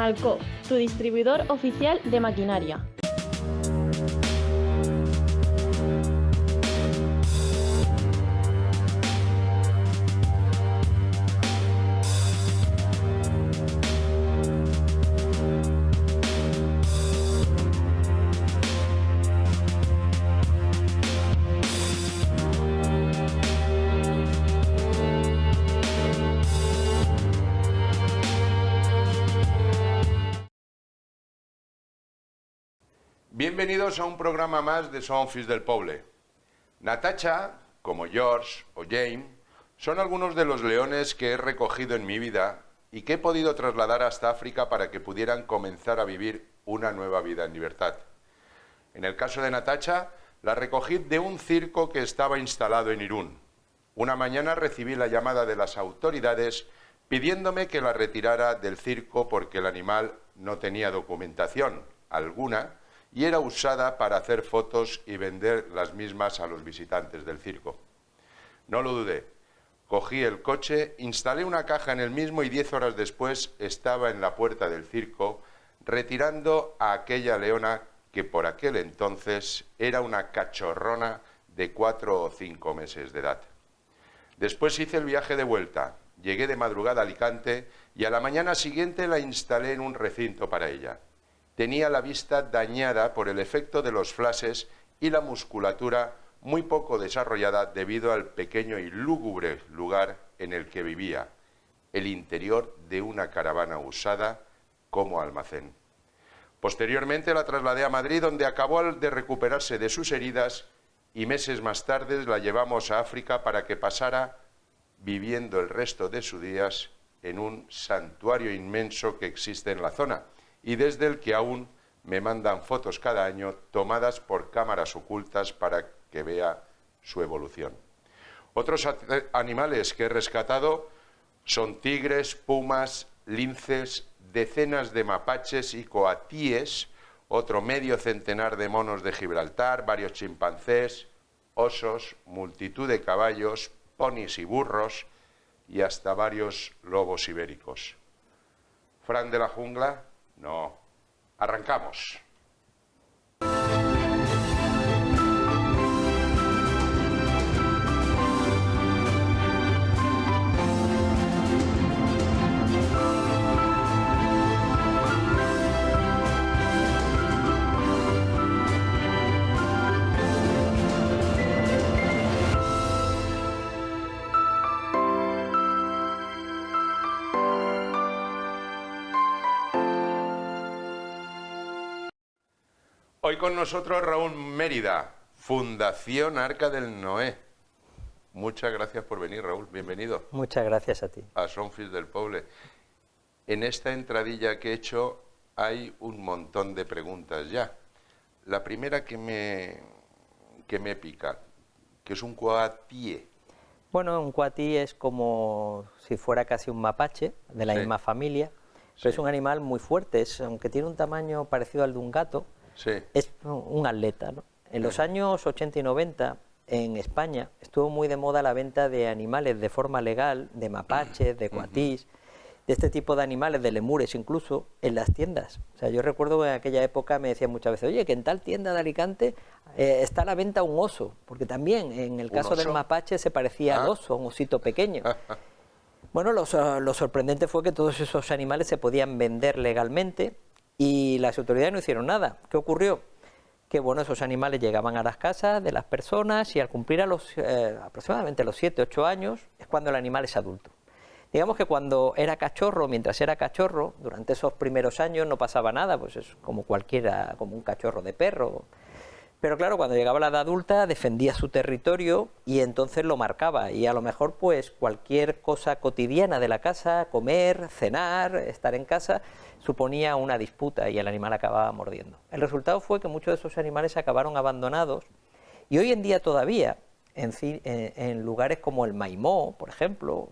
Malco, tu distribuidor oficial de maquinaria. Bienvenidos a un programa más de Son Fills del Poble. Natacha, como George o James, son algunos de los leones que he recogido en mi vida y que he podido trasladar hasta África para que pudieran comenzar a vivir una nueva vida en libertad. En el caso de Natacha, la recogí de un circo que estaba instalado en Irún. Una mañana recibí la llamada de las autoridades pidiéndome que la retirara del circo porque el animal no tenía documentación alguna y era usada para hacer fotos y vender las mismas a los visitantes del circo. No lo dudé. Cogí el coche, instalé una caja en el mismo y 10 horas después estaba en la puerta del circo retirando a aquella leona que por aquel entonces era una cachorrona de 4 o 5 meses de edad. Después hice el viaje de vuelta, llegué de madrugada a Alicante y a la mañana siguiente la instalé en un recinto para ella. Tenía la vista dañada por el efecto de los flashes y la musculatura muy poco desarrollada debido al pequeño y lúgubre lugar en el que vivía, el interior de una caravana usada como almacén. Posteriormente la trasladé a Madrid, donde acabó de recuperarse de sus heridas y meses más tarde la llevamos a África para que pasara viviendo el resto de sus días en un santuario inmenso que existe en la zona y desde el que aún me mandan fotos cada año tomadas por cámaras ocultas para que vea su evolución. Otros animales que he rescatado son tigres, pumas, linces, decenas de mapaches y coatíes, otro medio centenar de monos de Gibraltar, varios chimpancés, osos, multitud de caballos, ponis y burros y hasta varios lobos ibéricos. ¿Fran de la jungla? No. Arrancamos. Hoy con nosotros Raúl Mérida, Fundación Arca del Noé. Muchas gracias por venir, Raúl. Bienvenido. Muchas gracias a ti. A Son Fills del Poble. En esta entradilla que he hecho hay un montón de preguntas ya. La primera que me pica, que es un coatíe. Bueno, un coatí es como si fuera casi un mapache, de la misma familia, pero es un animal muy fuerte, aunque tiene un tamaño parecido al de un gato. Sí. Es un atleta, ¿no? En los años 80 y 90, en España, estuvo muy de moda la venta de animales de forma legal, de mapaches, de coatís, de este tipo de animales, de lemures incluso, en las tiendas. O sea, yo recuerdo que en aquella época me decían muchas veces, oye, que en tal tienda de Alicante está a la venta un oso, porque también en el caso del mapache se parecía al oso, un osito pequeño. Bueno, lo sorprendente fue que todos esos animales se podían vender legalmente, y las autoridades no hicieron nada. ¿Qué ocurrió? Que bueno, esos animales llegaban a las casas de las personas y al cumplir aproximadamente los 7, 8 años es cuando el animal es adulto. Digamos que cuando era cachorro, mientras era cachorro, durante esos primeros años no pasaba nada, pues es como cualquiera, como un cachorro de perro. Pero claro, cuando llegaba a la edad adulta defendía su territorio y entonces lo marcaba, y a lo mejor pues cualquier cosa cotidiana de la casa, comer, cenar, estar en casa, suponía una disputa y el animal acababa mordiendo. El resultado fue que muchos de esos animales acabaron abandonados y hoy en día todavía en lugares como el Maimó, por ejemplo,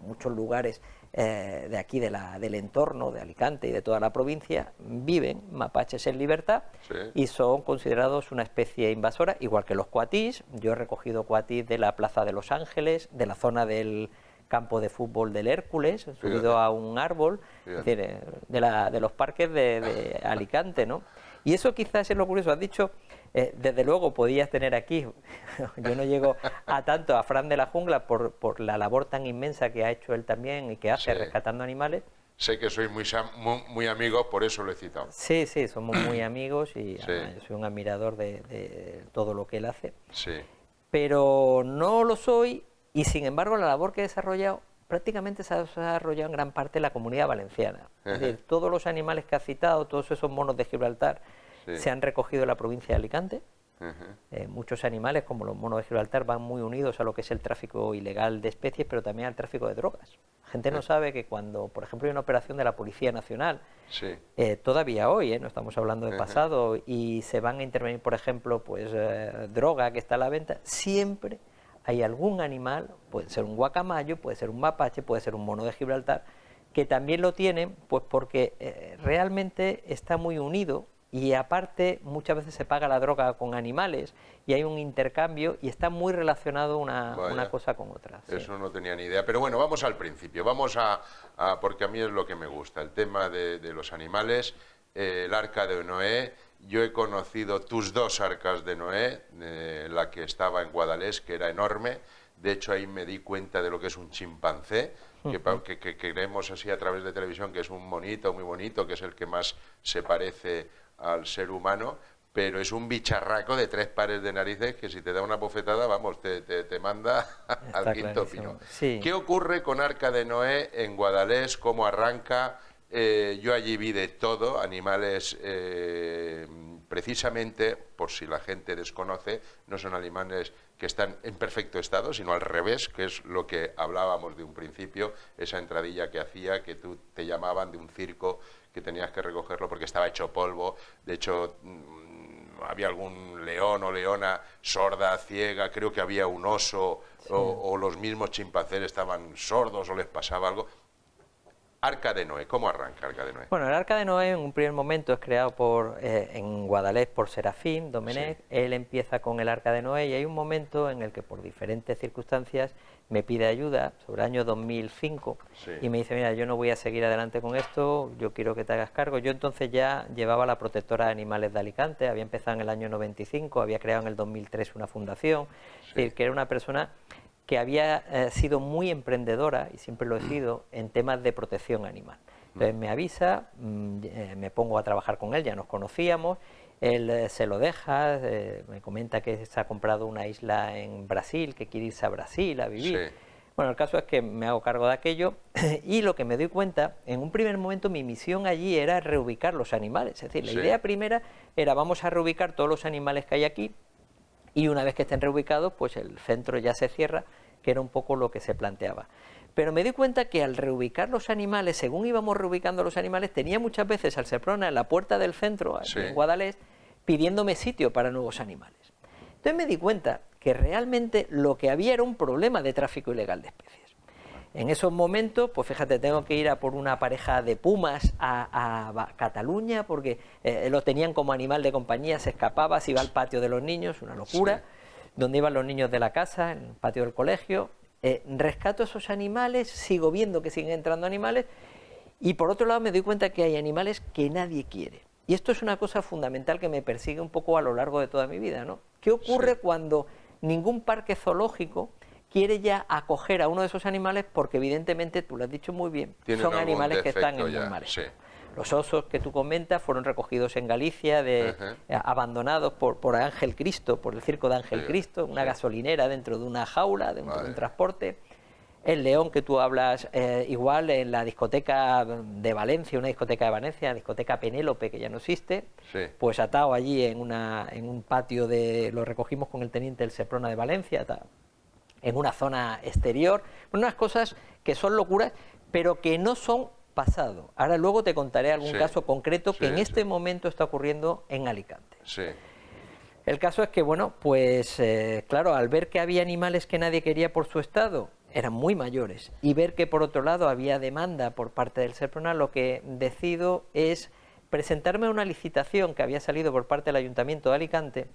muchos lugares de aquí del entorno de Alicante y de toda la provincia viven mapaches en libertad y son considerados una especie invasora, igual que los coatís. Yo he recogido coatís de la Plaza de Los Ángeles, de la zona del campo de fútbol del Hércules, subido a un árbol, es decir, de los parques de Alicante, ¿no? Y eso quizás es lo curioso. Has dicho, desde luego podías tener aquí, yo no llego a tanto, a Fran de la Jungla por la labor tan inmensa que ha hecho él también y que hace rescatando animales. Sé que sois muy amigos, por eso lo he citado. Sí, sí, somos muy amigos y además, yo soy un admirador de todo lo que él hace. Sí. Pero no lo soy y sin embargo la labor que he desarrollado prácticamente se ha desarrollado en gran parte en la Comunidad Valenciana. Es decir, todos los animales que ha citado, todos esos monos de Gibraltar, se han recogido en la provincia de Alicante. Muchos animales, como los monos de Gibraltar, van muy unidos a lo que es el tráfico ilegal de especies, pero también al tráfico de drogas. La gente no sabe que cuando, por ejemplo, hay una operación de la Policía Nacional, todavía hoy, no estamos hablando de pasado, y se van a intervenir, por ejemplo, pues droga que está a la venta, siempre hay algún animal, puede ser un guacamayo, puede ser un mapache, puede ser un mono de Gibraltar, que también lo tienen, pues porque realmente está muy unido. Y aparte, muchas veces se paga la droga con animales y hay un intercambio y está muy relacionado una cosa con otra. Eso no tenía ni idea. Pero bueno, vamos al principio. Vamos porque a mí es lo que me gusta, el tema de los animales, el arca de Noé. Yo he conocido tus dos arcas de Noé, la que estaba en Guadalés, que era enorme. De hecho, ahí me di cuenta de lo que es un chimpancé, que creemos así a través de televisión, que es un monito muy bonito, que es el que más se parece al ser humano, pero es un bicharraco de 3 pares de narices que si te da una bofetada, vamos, te manda al quinto pino. Sí. ¿Qué ocurre con Arca de Noé en Guadalés? ¿Cómo arranca? Yo allí vi de todo, animales, precisamente, por si la gente desconoce, no son animales que están en perfecto estado, sino al revés, que es lo que hablábamos de un principio, esa entradilla que hacía, que tú te llamaban de un circo, que tenías que recogerlo porque estaba hecho polvo. De hecho, había algún león o leona sorda, ciega, creo que había un oso, o los mismos chimpancés estaban sordos o les pasaba algo. Arca de Noé, ¿cómo arranca Arca de Noé? Bueno, el Arca de Noé en un primer momento es creado en Guadalés por Serafín Domenech. Él empieza con el Arca de Noé y hay un momento en el que por diferentes circunstancias me pide ayuda, sobre el año 2005, y me dice, mira, yo no voy a seguir adelante con esto, yo quiero que te hagas cargo. Yo entonces ya llevaba la Protectora de Animales de Alicante, había empezado en el año 95, había creado en el 2003 una fundación, es decir, que era una persona que había sido muy emprendedora, y siempre lo he sido, en temas de protección animal. Entonces me avisa, me pongo a trabajar con él, ya nos conocíamos, él se lo deja, me comenta que se ha comprado una isla en Brasil, que quiere irse a Brasil a vivir. Bueno, el caso es que me hago cargo de aquello y lo que me doy cuenta, en un primer momento mi misión allí era reubicar los animales, es decir, la idea primera era vamos a reubicar todos los animales que hay aquí, y una vez que estén reubicados, pues el centro ya se cierra, que era un poco lo que se planteaba. Pero me di cuenta que al reubicar los animales, según íbamos reubicando los animales, tenía muchas veces al Seprona en la puerta del centro, aquí en Guadalés, pidiéndome sitio para nuevos animales. Entonces me di cuenta que realmente lo que había era un problema de tráfico ilegal de especies. En esos momentos, pues fíjate, tengo que ir a por una pareja de pumas a Cataluña, porque lo tenían como animal de compañía, se escapaba, se iba al patio de los niños, una locura, donde iban los niños de la casa, en el patio del colegio. Rescato esos animales, sigo viendo que siguen entrando animales, y por otro lado me doy cuenta que hay animales que nadie quiere. Y esto es una cosa fundamental que me persigue un poco a lo largo de toda mi vida, ¿no? ¿Qué ocurre cuando ningún parque zoológico quiere ya acoger a uno de esos animales porque evidentemente, tú lo has dicho muy bien, son animales que están en muy mal estado? Los osos que tú comentas fueron recogidos en Galicia, abandonados por Ángel Cristo, por el circo de Ángel Cristo, una gasolinera dentro de una jaula, dentro de un transporte. El león que tú hablas, igual en la discoteca de Valencia, una discoteca de Valencia, la discoteca Penélope, que ya no existe, pues atado allí en un patio lo recogimos con el teniente del Seprona de Valencia, en una zona exterior, unas cosas que son locuras, pero que no son pasado. Ahora luego te contaré algún caso concreto que en este momento está ocurriendo en Alicante. El caso es que, bueno, pues claro, al ver que había animales que nadie quería por su estado, eran muy mayores, y ver que por otro lado había demanda por parte del Seprona, lo que decido es presentarme a una licitación que había salido por parte del Ayuntamiento de Alicante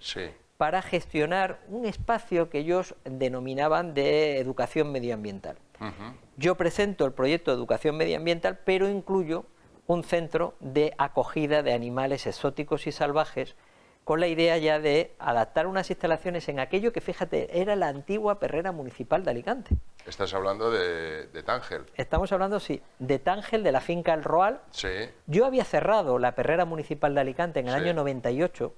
para gestionar un espacio que ellos denominaban de educación medioambiental. Yo presento el proyecto de educación medioambiental, pero incluyo un centro de acogida de animales exóticos y salvajes, con la idea ya de adaptar unas instalaciones en aquello que, fíjate, era la antigua perrera municipal de Alicante. Estás hablando de Tángel. Estamos hablando, sí, de Tángel, de la finca El Roal. Sí. Yo había cerrado la perrera municipal de Alicante en el año 98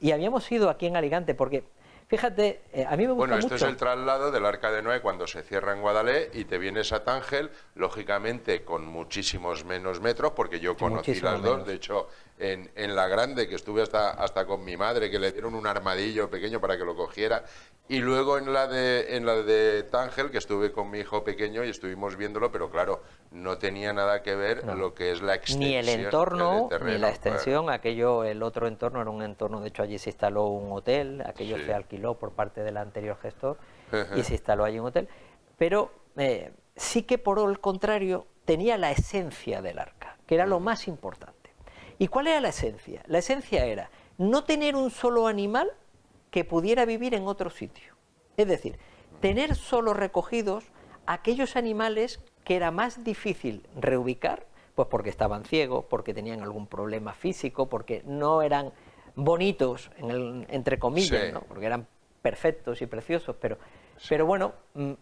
y habíamos ido aquí en Alicante porque, fíjate, a mí me gusta Bueno, esto mucho. es el traslado del Arca de Noé cuando se cierra en Guadalest y te vienes a Tángel, lógicamente con muchísimos menos metros, porque yo conocí Muchísimo las dos. menos. De hecho, en la grande, que estuve hasta con mi madre, que le dieron un armadillo pequeño para que lo cogiera. Y luego en la de Tángel, que estuve con mi hijo pequeño y estuvimos viéndolo, pero claro, no tenía nada que ver lo que es la extensión. Ni el entorno, del terreno, ni la extensión, aquello, el otro entorno era un entorno, de hecho allí se instaló un hotel, aquello Sí. se alquiló por parte del anterior gestor Ajá. y se instaló allí un hotel, pero sí que por el contrario tenía la esencia del arca, que era lo más importante. ¿Y cuál era la esencia? La esencia era no tener un solo animal que pudiera vivir en otro sitio. Es decir, tener solo recogidos aquellos animales que era más difícil reubicar, pues porque estaban ciegos, porque tenían algún problema físico, porque no eran bonitos, entre comillas, Sí. ¿no? Porque eran perfectos y preciosos, pero bueno,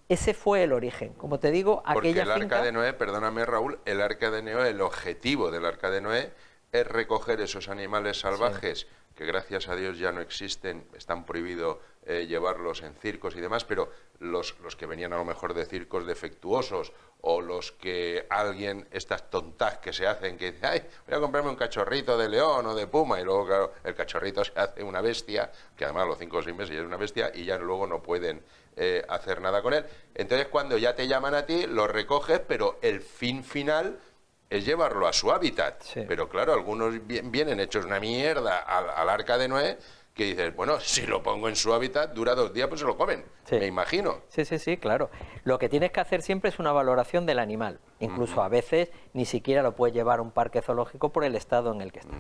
ese fue el origen. Como te digo, Porque aquella el Arca finca... de Noé, perdóname Raúl, el Arca de Noé, el objetivo del Arca de Noé es recoger esos animales salvajes que gracias a Dios ya no existen, están prohibidos llevarlos en circos y demás, pero los que venían a lo mejor de circos defectuosos o los que alguien, estas tontas que se hacen, que dice, ay, voy a comprarme un cachorrito de león o de puma, y luego claro, el cachorrito se hace una bestia, que además a los 5 o 6 meses ya es una bestia, y ya luego no pueden hacer nada con él. Entonces cuando ya te llaman a ti, lo recoges, pero el fin final es llevarlo a su hábitat. Sí. Pero claro, algunos vienen hechos una mierda al Arca de Noé, que dices, bueno, si lo pongo en su hábitat, dura 2 días, pues se lo comen, Sí. me imagino. Sí, claro. Lo que tienes que hacer siempre es una valoración del animal. Incluso a veces ni siquiera lo puedes llevar a un parque zoológico por el estado en el que está.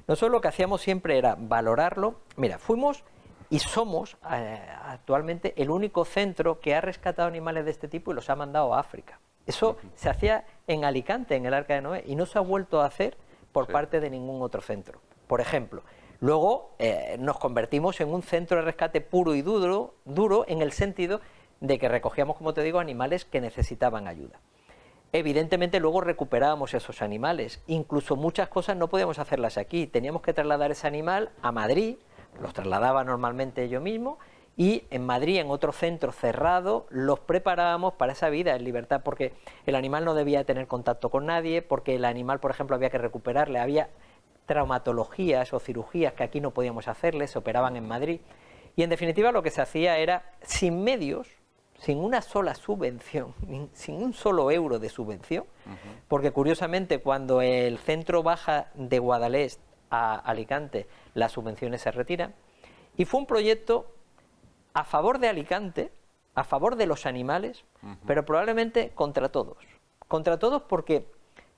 Nosotros lo que hacíamos siempre era valorarlo. Mira, fuimos y somos actualmente el único centro que ha rescatado animales de este tipo y los ha mandado a África. Eso se hacía en Alicante, en el Arca de Noé, y no se ha vuelto a hacer por parte de ningún otro centro. Por ejemplo, luego nos convertimos en un centro de rescate puro y duro en el sentido de que recogíamos, como te digo, animales que necesitaban ayuda. Evidentemente luego recuperábamos esos animales, incluso muchas cosas no podíamos hacerlas aquí, teníamos que trasladar ese animal a Madrid, los trasladaba normalmente yo mismo, y en Madrid, en otro centro cerrado, los preparábamos para esa vida en libertad, porque el animal no debía tener contacto con nadie, porque el animal, por ejemplo, había que recuperarle, había traumatologías o cirugías que aquí no podíamos hacerle, se operaban en Madrid. Y en definitiva lo que se hacía era, sin medios, sin una sola subvención, sin un solo euro de subvención, porque curiosamente cuando el centro baja de Guadalest a Alicante, las subvenciones se retiran, y fue un proyecto a favor de Alicante, a favor de los animales, pero probablemente contra todos. Contra todos porque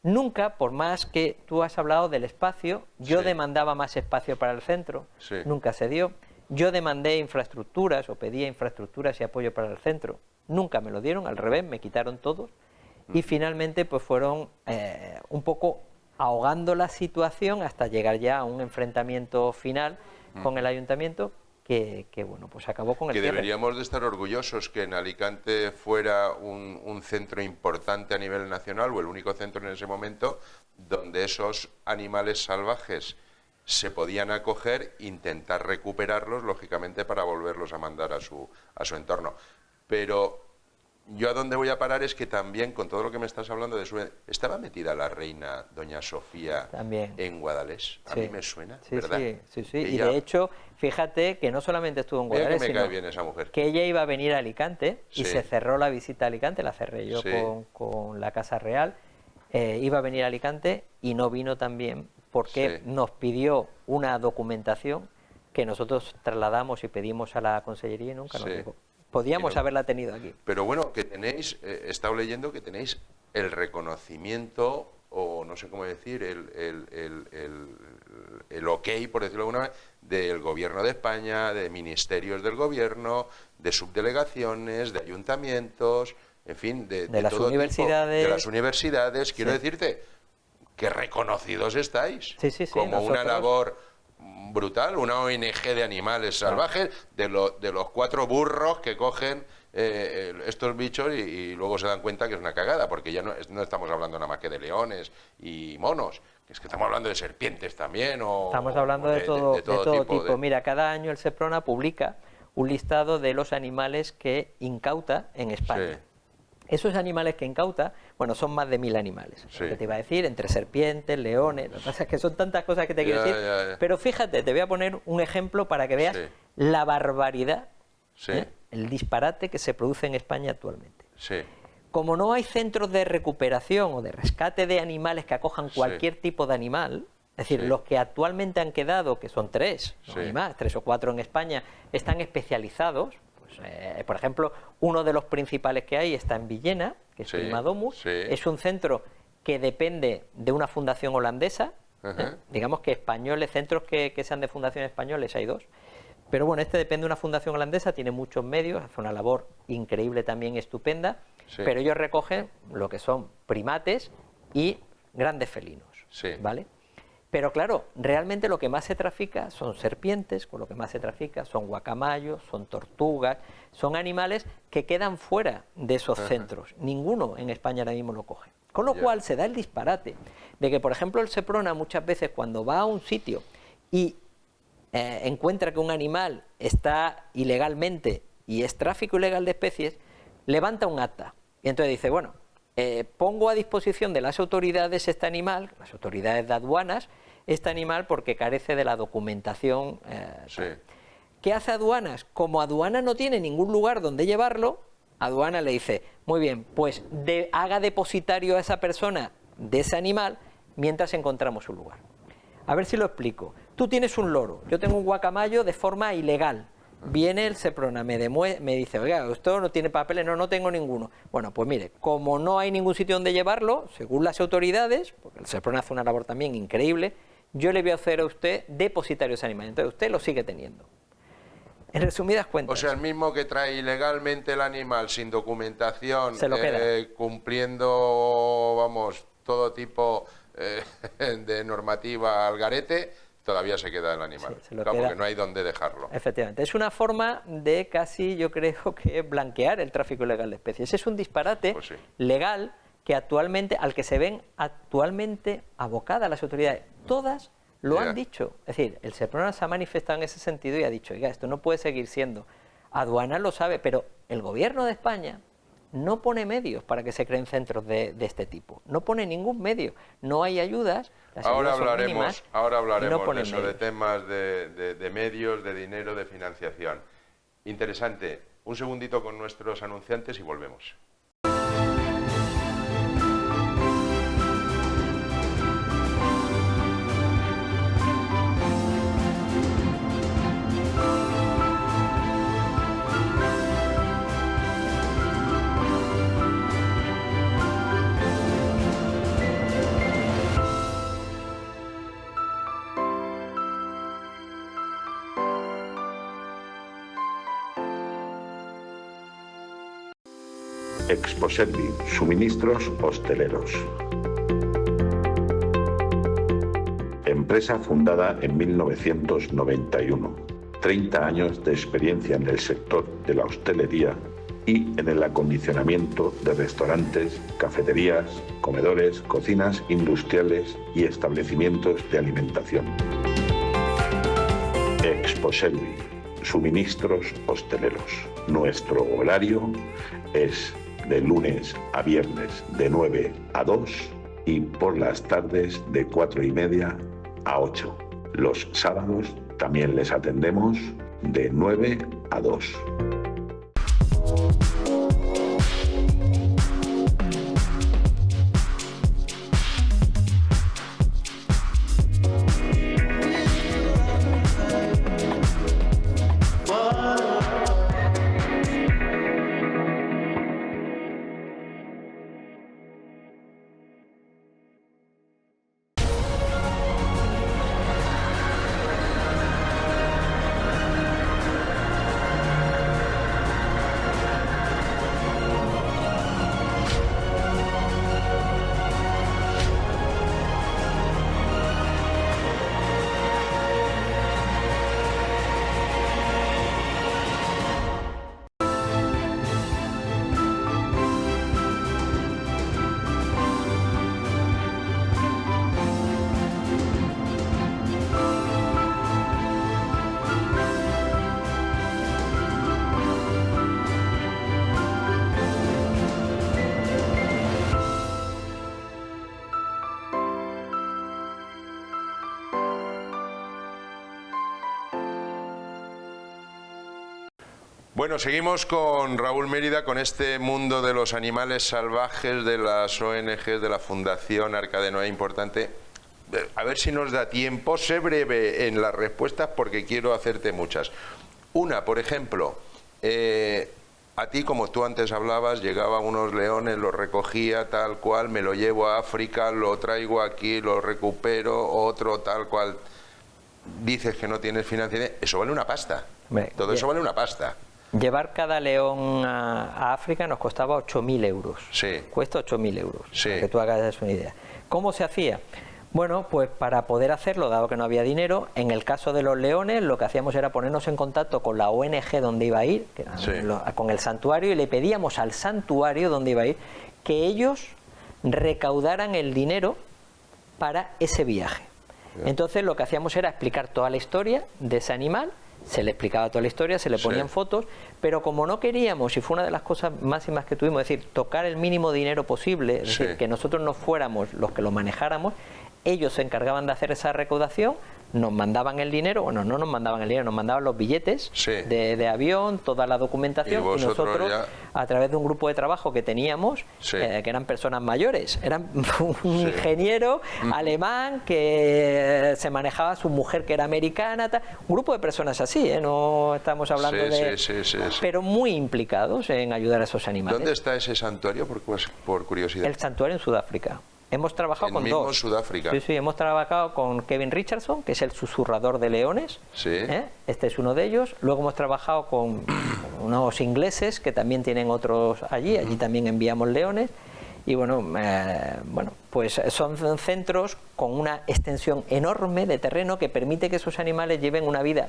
nunca, por más que tú has hablado del espacio, yo demandaba más espacio para el centro, nunca se dio. Yo demandé infraestructuras o pedía infraestructuras y apoyo para el centro, nunca me lo dieron, al revés, me quitaron todos. Y finalmente pues fueron un poco ahogando la situación hasta llegar ya a un enfrentamiento final con el ayuntamiento que bueno, pues acabó con el Que cierre. deberíamos de estar orgullosos que en Alicante fuera un centro importante a nivel nacional, o el único centro en ese momento, donde esos animales salvajes se podían acoger, intentar recuperarlos, lógicamente, para volverlos a mandar a su entorno. Pero yo a donde voy a parar es que también, con todo lo que me estás hablando, estaba metida la reina doña Sofía También en Guadalest. A mí me suena, sí, ¿verdad? Sí. Ella, Y de hecho, fíjate que no solamente estuvo en mira Guadalest, que me sino cae bien esa mujer. que ella iba a venir a Alicante y Sí. se cerró la visita a Alicante, la cerré yo Sí. con la Casa Real, iba a venir a Alicante y no vino también porque nos pidió una documentación que nosotros trasladamos y pedimos a la Consellería y nunca nos llegó. Podíamos haberla tenido aquí. Pero bueno, que tenéis, he estado leyendo que tenéis el reconocimiento, o no sé cómo decir, el ok, por decirlo de alguna manera, del Gobierno de España, de ministerios del Gobierno, de subdelegaciones, de ayuntamientos. en fin, de las todo universidades. tipo, de las universidades, quiero Sí. decirte que reconocidos estáis Sí, como una nosotros- labor brutal, una ONG de animales salvajes, de los 4 burros que cogen estos bichos y luego se dan cuenta que es una cagada, porque ya no estamos hablando nada más que de leones y monos, es que estamos hablando de serpientes también. Estamos hablando de todo tipo. de- Mira, cada año el Seprona publica un listado de los animales que incauta en España. Sí. Esos animales que incauta, bueno, son más de 1000 animales. Sí. Lo que te iba a decir, entre serpientes, leones, lo que pasa es que son tantas cosas que te quiero Ya, decir. ya. Pero fíjate, te voy a poner un ejemplo para que veas Sí. la barbaridad, Sí. el disparate que se produce en España actualmente. Sí, Como no hay centros de recuperación o de rescate de animales que acojan Sí. cualquier tipo de animal, es decir, Sí. los que actualmente han quedado, que son 3, no Sí. hay más, 3 o 4 en España, están especializados. Pues, por ejemplo, uno de los principales que hay está en Villena, que es Sí, Primadomus. sí. Es un centro que depende de una fundación holandesa. Ajá. Digamos que españoles, centros que sean de fundaciones españoles, hay 2. Pero bueno, este depende de una fundación holandesa, tiene muchos medios, hace una labor increíble también, estupenda, Sí. pero ellos recogen lo que son primates y grandes felinos, Sí. ¿vale? Pero claro, realmente lo que más se trafica son serpientes, con lo que más se trafica son guacamayos, son tortugas, son animales que quedan fuera de esos Ajá. centros. Ninguno en España ahora mismo lo coge. Con lo Ya. cual se da el disparate de que, por ejemplo, el Seprona muchas veces cuando va a un sitio y encuentra que un animal está ilegalmente y es tráfico ilegal de especies, levanta un acta. Y entonces dice, bueno, pongo a disposición de las autoridades este animal, las autoridades de aduanas, este animal porque carece de la documentación. Sí. ¿Qué hace aduanas? Como aduana no tiene ningún lugar donde llevarlo, aduana le dice, muy bien, pues haga depositario a esa persona de ese animal mientras encontramos un lugar. A ver si lo explico. Tú tienes un loro, yo tengo un guacamayo de forma ilegal. Viene el Seprona, me dice, oiga, ¿usted no tiene papeles? No tengo ninguno. Bueno, pues mire, como no hay ningún sitio donde llevarlo, según las autoridades, porque el Seprona hace una labor también increíble, yo le voy a hacer a usted depositario ese animal. Entonces usted lo sigue teniendo. En resumidas cuentas. O sea, el mismo que trae ilegalmente el animal sin documentación, Se lo queda. cumpliendo, vamos, todo tipo de normativa al garete, todavía se queda el animal. Sí, se lo claro, queda. porque no hay dónde dejarlo. Efectivamente, es una forma de casi, yo creo que blanquear el tráfico ilegal de especies. Es un disparate Pues sí. legal que actualmente, al que se ven actualmente abocadas las autoridades. Todas lo Ya. han dicho. Es decir, el Seprona se ha manifestado en ese sentido y ha dicho, oiga, esto no puede seguir siendo. Aduanas lo sabe, pero el gobierno de España no pone medios para que se creen centros de este tipo. No pone ningún medio. No hay ayudas. Las Ahora ayudas son mínimas hablaremos y no de ponen eso, de medios. temas de medios, de dinero, de financiación. Interesante. Un segundito con nuestros anunciantes y volvemos. Exposervi, suministros hosteleros. Empresa fundada en 1991. 30 años de experiencia en el sector de la hostelería y en el acondicionamiento de restaurantes, cafeterías, comedores, cocinas industriales y establecimientos de alimentación. Exposervi, suministros hosteleros. Nuestro horario es de lunes a viernes de 9 a 2 y por las tardes de 4:30 a 8. Los sábados también les atendemos de 9 a 2. Bueno, seguimos con Raúl Mérida, con este mundo de los animales salvajes, de las ONGs, de la Fundación Arca de Noé. Importante. A ver si nos da tiempo. Sé breve en las respuestas porque quiero hacerte muchas. Una, por ejemplo, a ti, como tú antes hablabas, llegaban unos leones, los recogía tal cual, me lo llevo a África, lo traigo aquí, lo recupero, otro tal cual. Dices que no tienes financiación, eso vale una pasta. Todo eso vale una pasta. Llevar cada león a África nos costaba 8.000 euros. Sí. Cuesta 8.000 euros, sí, para que tú hagas una idea. ¿Cómo se hacía? Bueno, pues para poder hacerlo, dado que no había dinero, en el caso de los leones lo que hacíamos era ponernos en contacto con la ONG donde iba a ir, que era con el santuario, y le pedíamos al santuario donde iba a ir que ellos recaudaran el dinero para ese viaje. Entonces lo que hacíamos era explicar toda la historia de ese animal, se le explicaba toda la historia, se le ponían fotos, pero como no queríamos, y fue una de las cosas máximas que tuvimos, es decir, tocar el mínimo dinero posible, es decir, que nosotros no fuéramos los que lo manejáramos, ellos se encargaban de hacer esa recaudación, nos mandaban el dinero, bueno, no nos mandaban el dinero, nos mandaban los billetes de avión, toda la documentación, y nosotros, a través de un grupo de trabajo que teníamos, que eran personas mayores, eran un ingeniero alemán que se manejaba, su mujer que era americana, un grupo de personas así, no estamos hablando pero muy implicados en ayudar a esos animales. ¿Dónde está ese santuario, por curiosidad? El santuario en Sudáfrica. Hemos trabajado con dos. En Sudáfrica. Sí, hemos trabajado con Kevin Richardson, que es el susurrador de leones. Este es uno de ellos. Luego hemos trabajado con unos ingleses que también tienen otros allí. Allí también enviamos leones. Y bueno, pues son centros con una extensión enorme de terreno que permite que esos animales lleven una vida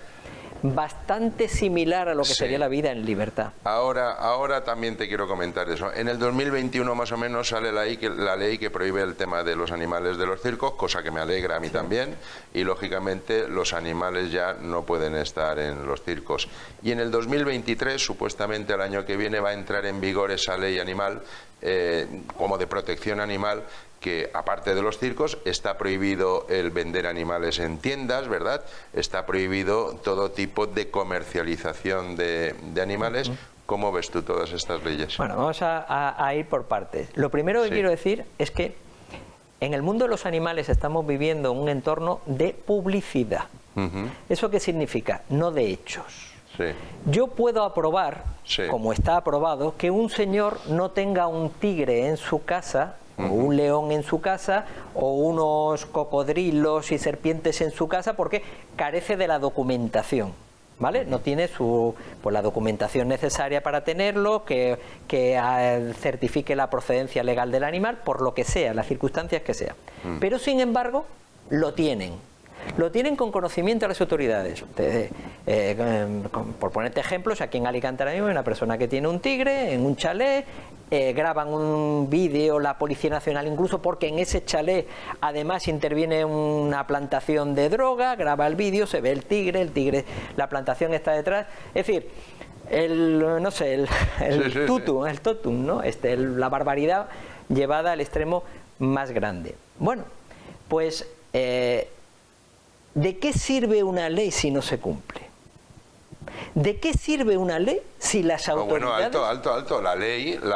bastante similar a lo que sería la vida en libertad. Ahora también te quiero comentar eso. En el 2021 más o menos sale la ley que prohíbe el tema de los animales de los circos, cosa que me alegra a mí también, y lógicamente los animales ya no pueden estar en los circos. Y en el 2023, supuestamente el año que viene, va a entrar en vigor esa ley animal, como de protección animal, que aparte de los circos está prohibido el vender animales en tiendas, ¿verdad? Está prohibido todo tipo de comercialización de animales. ¿Cómo ves tú todas estas leyes? Bueno, vamos a ir por partes. Lo primero que quiero decir es que en el mundo de los animales estamos viviendo un entorno de publicidad. ¿Eso qué significa? No de hechos. Yo puedo aprobar, como está aprobado, que un señor no tenga un tigre en su casa, o un león en su casa, o unos cocodrilos y serpientes en su casa, porque carece de la documentación, ¿vale? No tiene la documentación necesaria para tenerlo, que certifique la procedencia legal del animal, por lo que sea, las circunstancias que sea. Pero sin embargo, lo tienen. Lo tienen con conocimiento de las autoridades. Por ponerte ejemplos, aquí en Alicante ahora mismo hay una persona que tiene un tigre en un chalet, graban un vídeo la Policía Nacional incluso, porque en ese chalet además interviene una plantación de droga, graba el vídeo, se ve el tigre, la plantación está detrás. Es decir, el totum, ¿no? La barbaridad llevada al extremo más grande. Bueno, pues ¿de qué sirve una ley si no se cumple? ¿De qué sirve una ley si las autoridades... Bueno, alto. La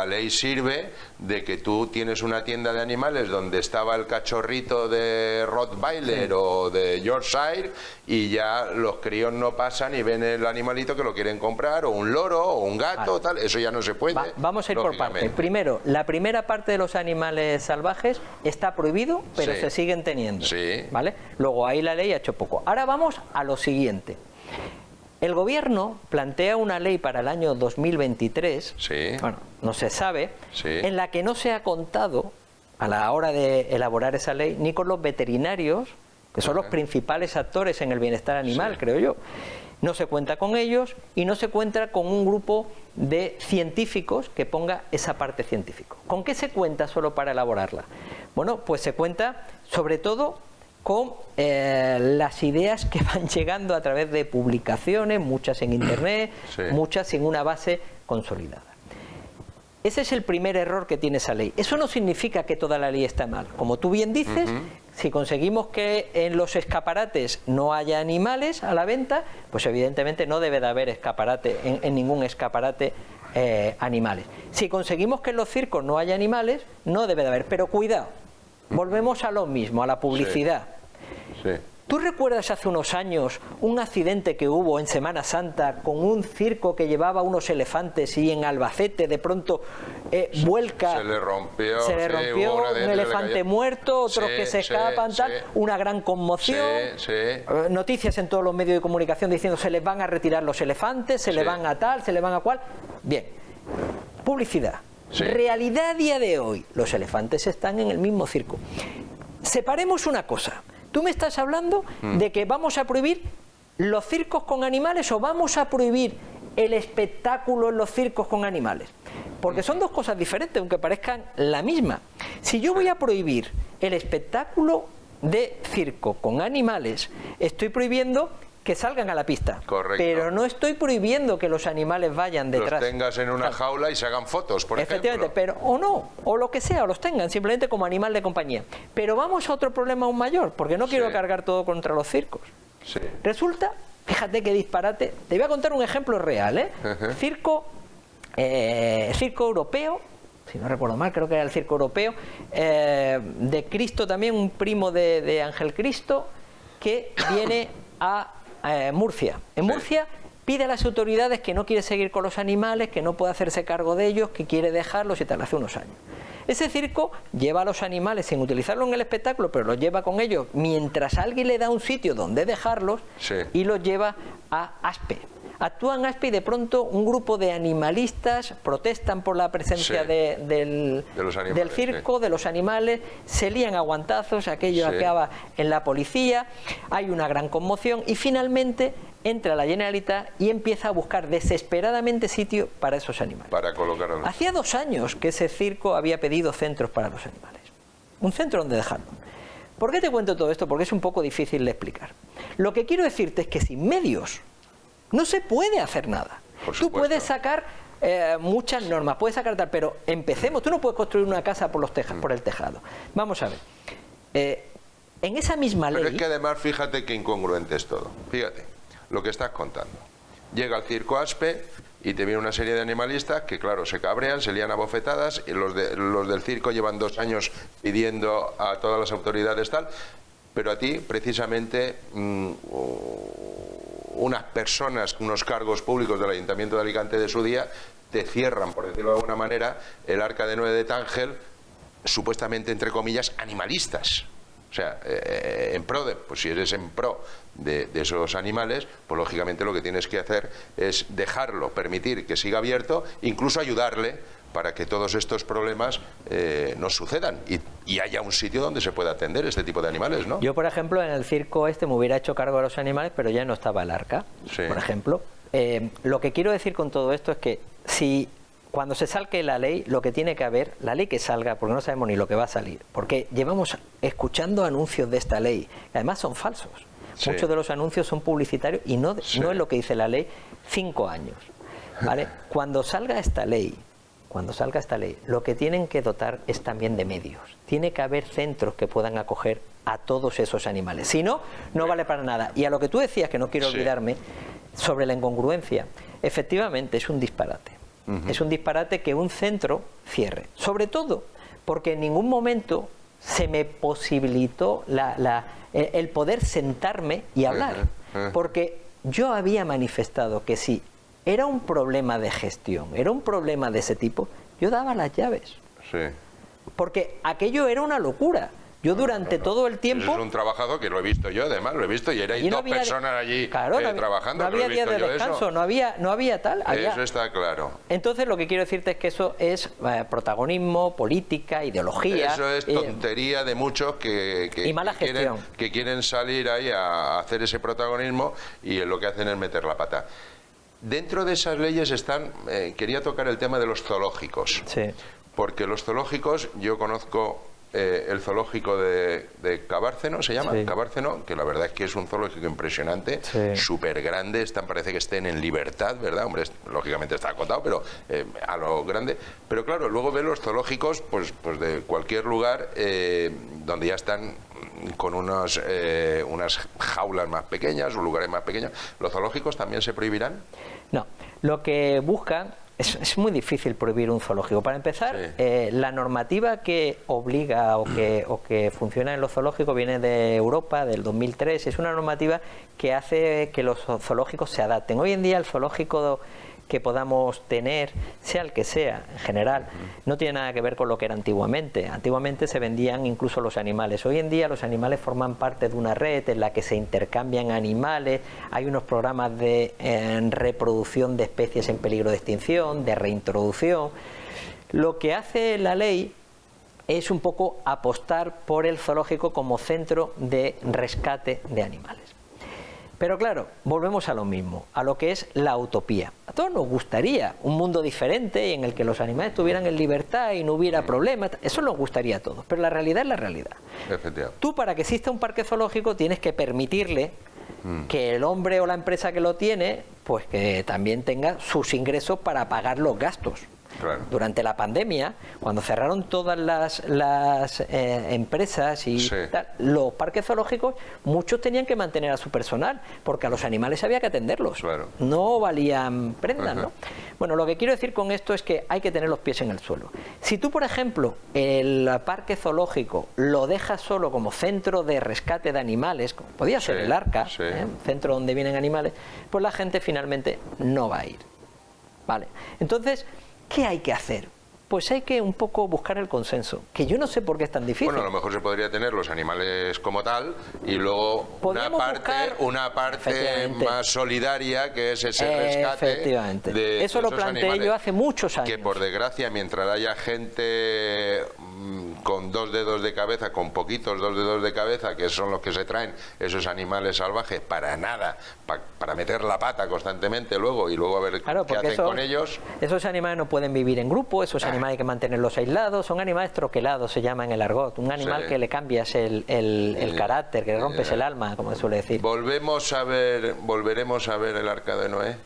ley sirve de que tú tienes una tienda de animales donde estaba el cachorrito de Rottweiler o de Yorkshire, y ya los críos no pasan y ven el animalito que lo quieren comprar, o un loro, o un gato, tal. Eso ya no se puede. Vamos a ir por partes. Primero, la primera parte de los animales salvajes está prohibido, pero se siguen teniendo. ¿Vale? Luego ahí la ley ha hecho poco. Ahora vamos a lo siguiente. El gobierno plantea una ley para el año 2023, bueno, no se sabe, en la que no se ha contado a la hora de elaborar esa ley ni con los veterinarios, que son los principales actores en el bienestar animal, creo yo. No se cuenta con ellos y no se cuenta con un grupo de científicos que ponga esa parte científica. ¿Con qué se cuenta solo para elaborarla? Bueno, pues se cuenta sobre todo con las ideas que van llegando a través de publicaciones, muchas en internet, muchas sin una base consolidada. Ese es el primer error que tiene esa ley. Eso no significa que toda la ley está mal. Como tú bien dices, Si conseguimos que en los escaparates no haya animales a la venta, pues evidentemente no debe de haber escaparate, en ningún escaparate animales. Si conseguimos que en los circos no haya animales, no debe de haber. Pero cuidado, volvemos a lo mismo, a la publicidad. Sí. ¿Tú recuerdas hace unos años un accidente que hubo en Semana Santa con un circo que llevaba unos elefantes y en Albacete de pronto vuelca? Se le rompió, hubo un elefante muerto, otros que se escapan, tal, una gran conmoción. Noticias en todos los medios de comunicación diciendo se les van a retirar los elefantes, se les van a tal, se les van a cual. Bien, publicidad. Realidad a día de hoy, los elefantes están en el mismo circo. Separemos una cosa. Tú me estás hablando de que vamos a prohibir los circos con animales o vamos a prohibir el espectáculo en los circos con animales. Porque son dos cosas diferentes, aunque parezcan la misma. Si yo voy a prohibir el espectáculo de circo con animales, estoy prohibiendo que salgan a la pista. Correcto. Pero no estoy prohibiendo que los animales vayan detrás. Los tengas en una jaula y se hagan fotos, por ejemplo. Efectivamente, pero o no, o lo que sea, o los tengan simplemente como animal de compañía. Pero vamos a otro problema aún mayor, porque no quiero cargar todo contra los circos. Resulta, fíjate qué disparate, te voy a contar un ejemplo real, circo europeo, si no recuerdo mal, creo que era el circo europeo, de Cristo también, un primo de Ángel Cristo, que viene a Murcia. En Murcia pide a las autoridades que no quiere seguir con los animales, que no puede hacerse cargo de ellos, que quiere dejarlos y tal, hace unos años. Ese circo lleva a los animales sin utilizarlos en el espectáculo, pero los lleva con ellos mientras alguien le da un sitio donde dejarlos y los lleva a Aspe. Actúa en Aspe y de pronto un grupo de animalistas protestan por la presencia del circo, de los animales, se lían a guantazos, aquello acaba en la policía, hay una gran conmoción y finalmente entra la Generalitat y empieza a buscar desesperadamente sitio para esos animales. Para colocarlos. Hacía 2 años que ese circo había pedido centros para los animales, un centro donde dejarlos. ¿Por qué te cuento todo esto? Porque es un poco difícil de explicar. Lo que quiero decirte es que sin medios no se puede hacer nada. Tú puedes sacar muchas normas, puedes sacar tal, pero empecemos. Tú no puedes construir una casa por los por el tejado. Vamos a ver. En esa misma ley... Pero es que además, fíjate qué incongruente es todo. Fíjate lo que estás contando. Llega al circo Aspe y te viene una serie de animalistas que, claro, se cabrean, se lían a bofetadas, y los del circo llevan 2 años pidiendo a todas las autoridades tal, pero a ti, precisamente... unas personas, unos cargos públicos del Ayuntamiento de Alicante de su día, te cierran, por decirlo de alguna manera, el Arca de Noé de Tángel, supuestamente, entre comillas, animalistas. O sea, en pro de, pues si eres en pro de esos animales, pues lógicamente lo que tienes que hacer es dejarlo, permitir que siga abierto, incluso ayudarle para que todos estos problemas no sucedan y haya un sitio donde se pueda atender este tipo de animales, ¿no? Yo, por ejemplo, en el circo me hubiera hecho cargo de los animales, pero ya no estaba el arca, por ejemplo. Lo que quiero decir con todo esto es que cuando se salque la ley, lo que tiene que haber, la ley que salga, porque no sabemos ni lo que va a salir, porque llevamos escuchando anuncios de esta ley, que además son falsos. Muchos de los anuncios son publicitarios y no es lo que dice la ley, 5 años. ¿Vale? Cuando salga esta ley, lo que tienen que dotar es también de medios. Tiene que haber centros que puedan acoger a todos esos animales. Si no, no vale para nada. Y a lo que tú decías, que no quiero olvidarme, sobre la incongruencia, efectivamente es un disparate. Es un disparate que un centro cierre. Sobre todo porque en ningún momento se me posibilitó el poder sentarme y hablar. Porque yo había manifestado que si era un problema de gestión, era un problema de ese tipo, yo daba las llaves. Porque aquello era una locura. Yo durante todo el tiempo... Eso es un trabajador que lo he visto yo, además, lo he visto, y erais 2 personas allí trabajando. No había día de descanso, no había tal. Eso está claro. Entonces lo que quiero decirte es que eso es protagonismo, política, ideología. Eso es tontería de muchos y mala gestión. Que quieren salir ahí a hacer ese protagonismo y lo que hacen es meter la pata. Dentro de esas leyes están, quería tocar el tema de los zoológicos. Porque los zoológicos, yo conozco el zoológico de Cabárceno, ¿se llama? Sí. Cabárceno, que la verdad es que es un zoológico impresionante, Sí. súper grande, parece que estén en libertad, ¿verdad? Hombre, lógicamente está acotado, pero a lo grande. Pero claro, luego ve los zoológicos pues de cualquier lugar donde ya están con unas jaulas más pequeñas o lugares más pequeños. ¿Los zoológicos también se prohibirán? No, lo que buscan es muy difícil prohibir un zoológico. Para empezar, Sí. la normativa que obliga o que funciona en los zoológicos viene de Europa, del 2003. Es una normativa que hace que los zoológicos se adapten. Hoy en día el zoológico que podamos tener, sea el que sea, en general, no tiene nada que ver con lo que era antiguamente. Antiguamente se vendían incluso los animales. Hoy en día los animales forman parte de una red en la que se intercambian animales, hay unos programas de reproducción de especies en peligro de extinción, de reintroducción. Lo que hace la ley es un poco apostar por el zoológico como centro de rescate de animales. Pero claro, volvemos a lo mismo, a lo que es la utopía. A todos nos gustaría un mundo diferente en el que los animales estuvieran en libertad y no hubiera problemas. Eso nos gustaría a todos, pero la realidad es la realidad. Efectivamente. Tú, para que exista un parque zoológico, tienes que permitirle que el hombre o la empresa que lo tiene, pues que también tenga sus ingresos para pagar los gastos. Claro. Durante la pandemia, cuando cerraron todas las empresas y Sí. tal, los parques zoológicos, muchos tenían que mantener a su personal, porque a los animales había que atenderlos. Claro. No valían prendas, Ajá. ¿no? Bueno, lo que quiero decir con esto es que hay que tener los pies en el suelo. Si tú, por ejemplo, el parque zoológico lo dejas solo como centro de rescate de animales, como podía ser Sí, el Arca, sí. un centro donde vienen animales, pues la gente finalmente no va a ir. Vale. Entonces, ¿qué hay que hacer? Pues hay que un poco buscar el consenso, que yo no sé por qué es tan difícil. Bueno, a lo mejor se podría tener los animales como tal y luego Podríamos una parte Efectivamente. más solidaria, que es ese rescate. Efectivamente. De Eso lo esos planteé animales yo hace muchos años. Que por desgracia, mientras haya gente con dos dedos de cabeza, con poquitos dos dedos de cabeza, que son los que se traen esos animales salvajes para nada, para meter la pata constantemente luego y luego a ver Claro, qué porque hacen con ellos. esos animales no pueden vivir en grupo, esos animales hay que mantenerlos aislados, son animales troquelados, se llama en el argot, un animal Sí. que le cambias el carácter, que le rompes el alma, como se suele decir. Volveremos a ver el Arca de Noé.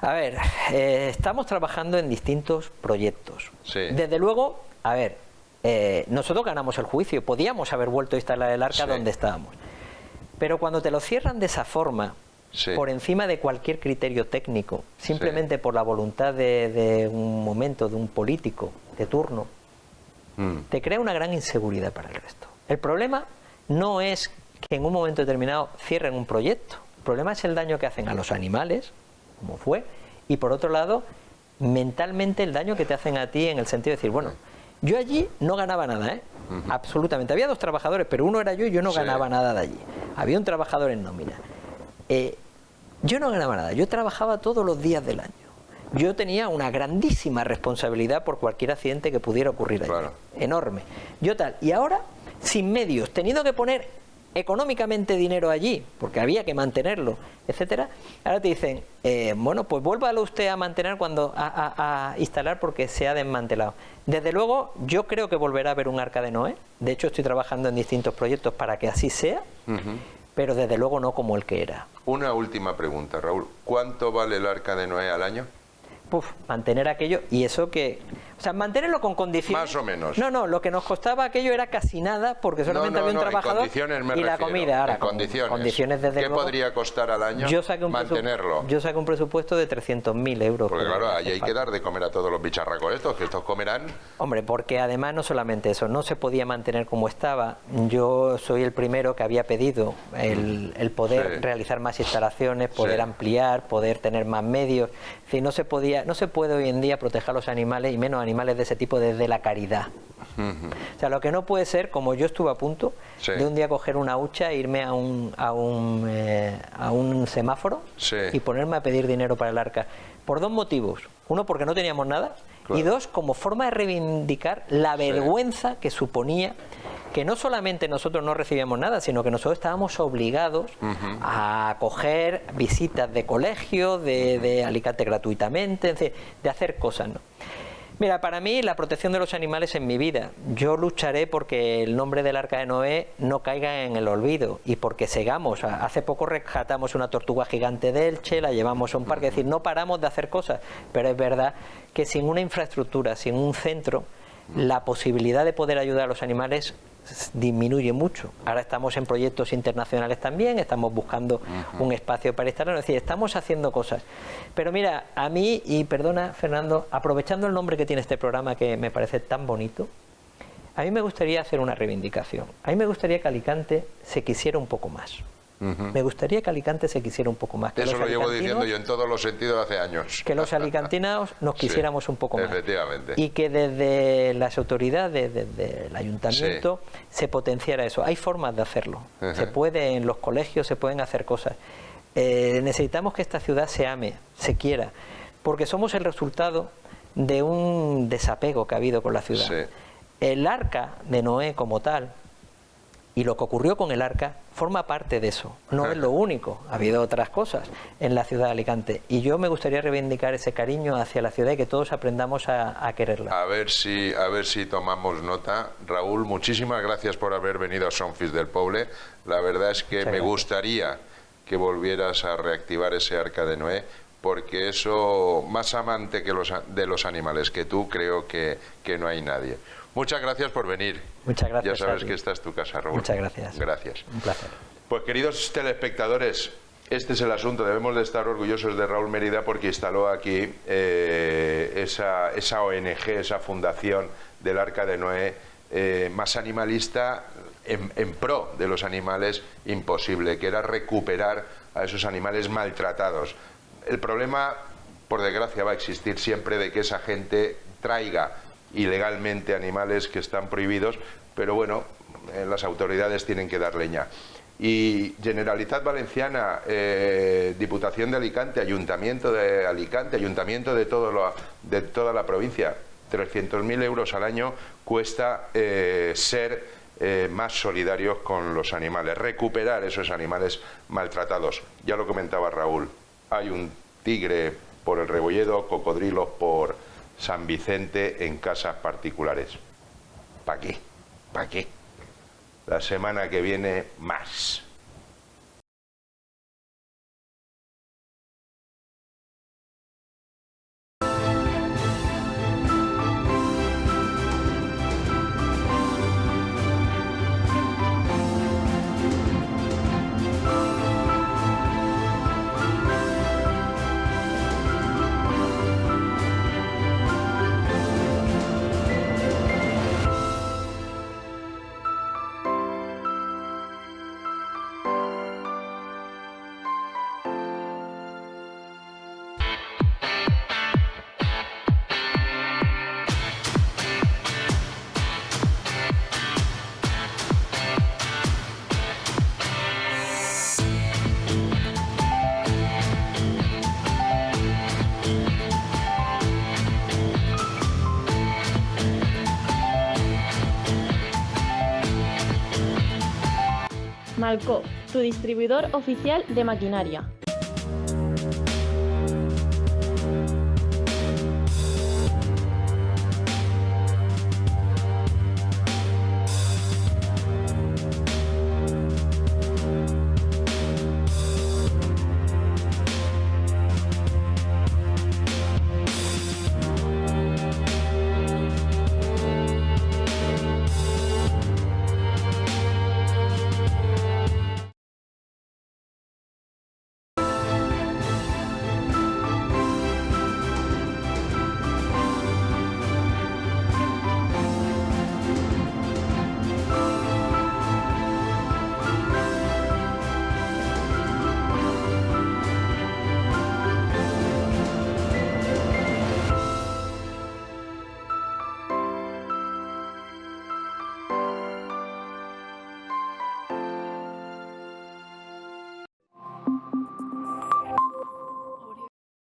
A ver, estamos trabajando en distintos proyectos. Sí. Desde luego, a ver, nosotros ganamos el juicio, podíamos haber vuelto a instalar el arca Sí. donde estábamos. Pero cuando te lo cierran de esa forma, Sí. por encima de cualquier criterio técnico, simplemente por la voluntad de un momento, de un político de turno, te crea una gran inseguridad para el resto. El problema no es que en un momento determinado cierren un proyecto, el problema es el daño que hacen a los animales, como fue, y por otro lado, mentalmente el daño que te hacen a ti en el sentido de decir, bueno, yo allí no ganaba nada, absolutamente. Había 2 trabajadores, pero uno era yo y yo no Sí. ganaba nada de allí. Había un trabajador en nómina. Yo no ganaba nada, yo trabajaba todos los días del año. Yo tenía una grandísima responsabilidad por cualquier accidente que pudiera ocurrir allí. Claro. Enorme. Yo tal. Y ahora, sin medios, teniendo que poner económicamente dinero allí, porque había que mantenerlo, etcétera, ahora te dicen, bueno, pues vuélvalo usted a mantener a instalar porque se ha desmantelado. Desde luego, yo creo que volverá a haber un Arca de Noé. De hecho, estoy trabajando en distintos proyectos para que así sea, pero desde luego no como el que era. Una última pregunta, Raúl. ¿Cuánto vale el Arca de Noé al año? Mantener aquello y eso que... O sea, mantenerlo con condiciones... Más o menos. No, lo que nos costaba aquello era casi nada porque solamente había un trabajador en condiciones me y la refiero, comida. Ahora, en condiciones. condiciones desde ¿Qué luego, podría costar al año mantenerlo? Yo saqué un presupuesto de 300.000 euros. Porque por claro, año. ahí hay que dar de comer a todos los bicharracos estos, que estos comerán. Hombre, porque además no solamente eso, no se podía mantener como estaba. Yo soy el primero que había pedido el poder Sí. realizar más instalaciones, poder Sí. ampliar, poder tener más medios. Es decir, no se puede hoy en día proteger a los animales y menos animales de ese tipo desde la caridad. O sea, lo que no puede ser, como yo estuve a punto Sí. de un día coger una hucha e irme a un semáforo Sí. y ponerme a pedir dinero para el arca. Por 2 motivos. Uno, porque no teníamos nada. Claro. Y 2, como forma de reivindicar la vergüenza que suponía que no solamente nosotros no recibíamos nada, sino que nosotros estábamos obligados a acoger visitas de colegio, de Alicante gratuitamente, de hacer cosas, ¿no? Mira, para mí la protección de los animales es mi vida. Yo lucharé porque el nombre del Arca de Noé no caiga en el olvido y porque sigamos. Hace poco rescatamos una tortuga gigante de Elche, la llevamos a un parque. Es decir, no paramos de hacer cosas, pero es verdad que sin una infraestructura, sin un centro, la posibilidad de poder ayudar a los animales disminuye mucho. Ahora estamos en proyectos internacionales también, estamos buscando un espacio para instalarnos, es decir, estamos haciendo cosas. Pero mira, a mí, y perdona Fernando, aprovechando el nombre que tiene este programa que me parece tan bonito, a mí me gustaría hacer una reivindicación. A mí me gustaría que Alicante se quisiera un poco más. Me gustaría que Alicante se quisiera un poco más. Que eso lo llevo diciendo yo en todos los sentidos hace años. Que los alicantinos nos quisiéramos un poco más. Efectivamente. Y que desde las autoridades, desde el ayuntamiento, se potenciara eso. Hay formas de hacerlo. Se puede, en los colegios se pueden hacer cosas. Necesitamos que esta ciudad se ame, se quiera, porque somos el resultado de un desapego que ha habido con la ciudad. Sí. El Arca de Noé como tal, y lo que ocurrió con el Arca, forma parte de eso. No es lo único. Ha habido otras cosas en la ciudad de Alicante. Y yo me gustaría reivindicar ese cariño hacia la ciudad y que todos aprendamos a quererla. A ver si tomamos nota. Raúl, muchísimas gracias por haber venido a Sonfis del Poble. La verdad es que me gustaría que volvieras a reactivar ese Arca de Noé, porque eso, más amante que de los animales que tú, creo que no hay nadie. Muchas gracias por venir. Muchas gracias. Ya sabes que esta es tu casa, Raúl. Muchas gracias. Gracias. Un placer. Pues queridos telespectadores, este es el asunto. Debemos de estar orgullosos de Raúl Mérida porque instaló aquí esa ONG, esa fundación del Arca de Noé, más animalista en pro de los animales imposible, que era recuperar a esos animales maltratados. El problema, por desgracia, va a existir siempre de que esa gente traiga ilegalmente animales que están prohibidos, pero bueno, las autoridades tienen que dar leña. Y Generalitat Valenciana, Diputación de Alicante, Ayuntamiento de Alicante, Ayuntamiento de toda la provincia, 300.000 euros al año cuesta ser más solidarios con los animales, recuperar esos animales maltratados. Ya lo comentaba Raúl, hay un tigre por el Rebolledo, cocodrilos por San Vicente en casas particulares. ¿Para qué? ¿Para qué? La semana que viene, más. Malco, tu distribuidor oficial de maquinaria.